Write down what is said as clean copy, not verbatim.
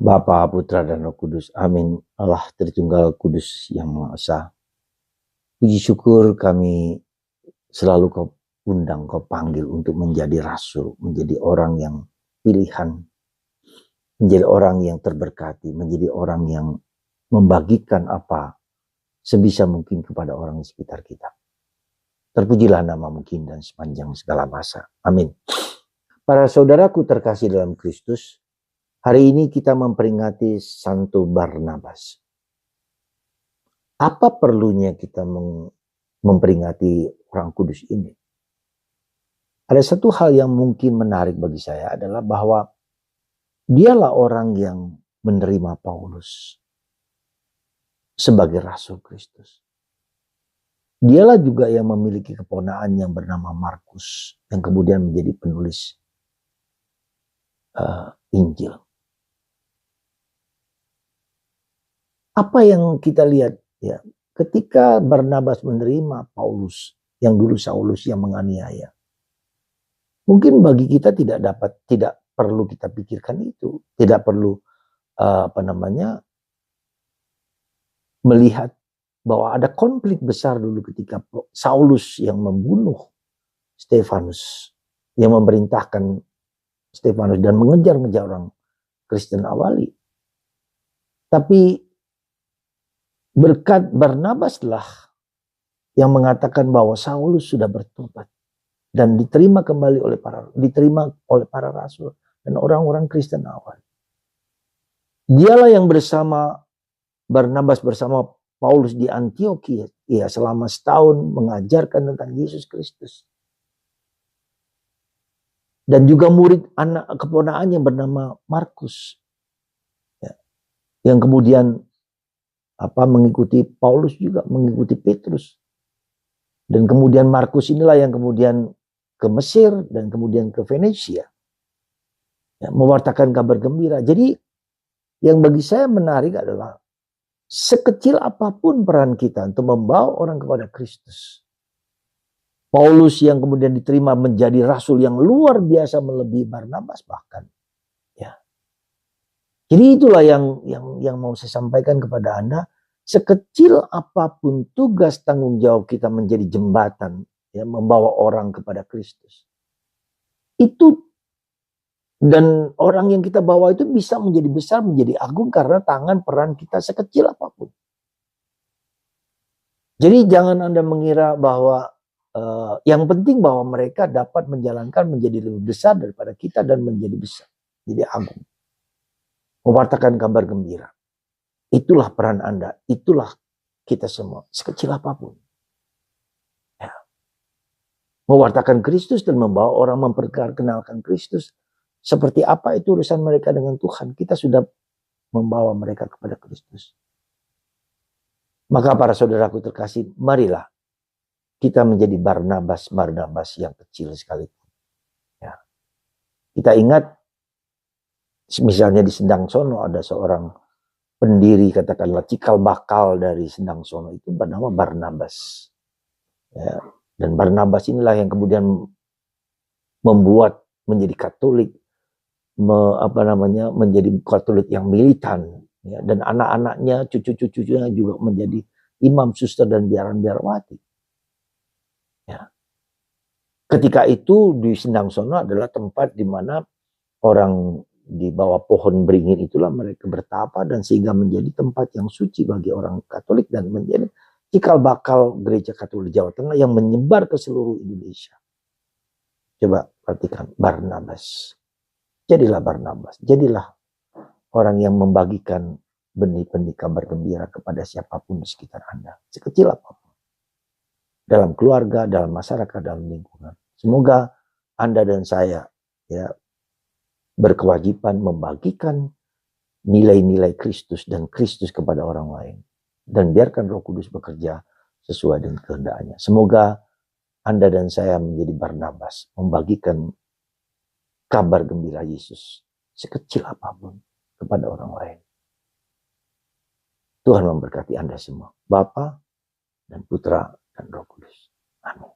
Bapa, Putra, dan Roh Kudus. Amin. Allah Tritunggal Kudus yang Maha Esa. Puji syukur kami selalu Kau undang, Kau panggil untuk menjadi rasul, menjadi orang yang pilihan, menjadi orang yang terberkati, menjadi orang yang membagikan apa sebisa mungkin kepada orang di sekitar kita. Terpujilah namamu dan sepanjang segala masa. Amin. Para saudaraku terkasih dalam Kristus, hari ini kita memperingati Santo Barnabas. Apa perlunya kita memperingati orang kudus ini? Ada satu hal yang mungkin menarik bagi saya adalah bahwa dialah orang yang menerima Paulus sebagai Rasul Kristus. Dialah juga yang memiliki keponaan yang bernama Markus yang kemudian menjadi penulis Injil. Apa yang kita lihat ya, ketika Barnabas menerima Paulus yang dulu Saulus yang menganiaya, mungkin bagi kita tidak perlu kita pikirkan itu, tidak perlu melihat bahwa ada konflik besar dulu ketika Saulus yang membunuh Stefanus, yang memerintahkan Stefanus dan mengejar-ngejar orang Kristen awali. Tapi berkat Barnabas lah yang mengatakan bahwa Saulus sudah bertobat dan diterima oleh para rasul dan orang-orang Kristen awal. Dialah yang bersama Barnabas bersama Paulus di Antioquia, ya, selama setahun mengajarkan tentang Yesus Kristus. Dan juga murid anak keponakan yang bernama Markus, ya, yang kemudian mengikuti Paulus juga, mengikuti Petrus. Dan kemudian Markus inilah yang kemudian ke Mesir dan kemudian ke Venesia, ya, mewartakan kabar gembira. Jadi yang bagi saya menarik adalah sekecil apapun peran kita untuk membawa orang kepada Kristus. Paulus yang kemudian diterima menjadi rasul yang luar biasa melebihi Barnabas bahkan. Ya. Jadi itulah yang mau saya sampaikan kepada Anda. Sekecil apapun tugas tanggung jawab kita menjadi jembatan, ya, membawa orang kepada Kristus. Itu dan orang yang kita bawa itu bisa menjadi besar, menjadi agung karena tangan peran kita sekecil apapun. Jadi jangan Anda mengira bahwa yang penting bahwa mereka dapat menjalankan menjadi lebih besar daripada kita dan menjadi besar, jadi agung. Mewartakan kabar gembira. Itulah peran Anda, itulah kita semua, sekecil apapun. Ya. Mewartakan Kristus dan membawa orang memperkenalkan Kristus. Seperti apa itu urusan mereka dengan Tuhan, kita sudah membawa mereka kepada Kristus. Maka para saudaraku terkasih, marilah kita menjadi Barnabas yang kecil sekalipun. Ya. Kita ingat, misalnya di Sendang Sono ada seorang pendiri, katakanlah cikal bakal dari Sendang Sono itu bernama Barnabas. Ya. Dan Barnabas inilah yang kemudian membuat menjadi Katolik, menjadi Katolik yang militan, ya, dan anak-anaknya, cucu-cucunya juga menjadi imam, suster dan biarawati. Ya. Ketika itu di Sendang Sono adalah tempat di mana orang di bawah pohon beringin itulah mereka bertapa dan sehingga menjadi tempat yang suci bagi orang Katolik dan menjadi cikal bakal gereja Katolik Jawa Tengah yang menyebar ke seluruh Indonesia. Coba perhatikan Barnabas. Jadilah Barnabas, jadilah orang yang membagikan benih-benih kabar gembira kepada siapapun di sekitar Anda. Sekecil apapun. Dalam keluarga, dalam masyarakat, dalam lingkungan. Semoga Anda dan saya, ya, berkewajiban membagikan nilai-nilai Kristus dan Kristus kepada orang lain. Dan biarkan Roh Kudus bekerja sesuai dengan kehendaknya. Semoga Anda dan saya menjadi Barnabas, membagikan kabar gembira Yesus sekecil apapun kepada orang lain. Tuhan memberkati Anda semua, Bapa dan Putra dan Roh Kudus. Amin.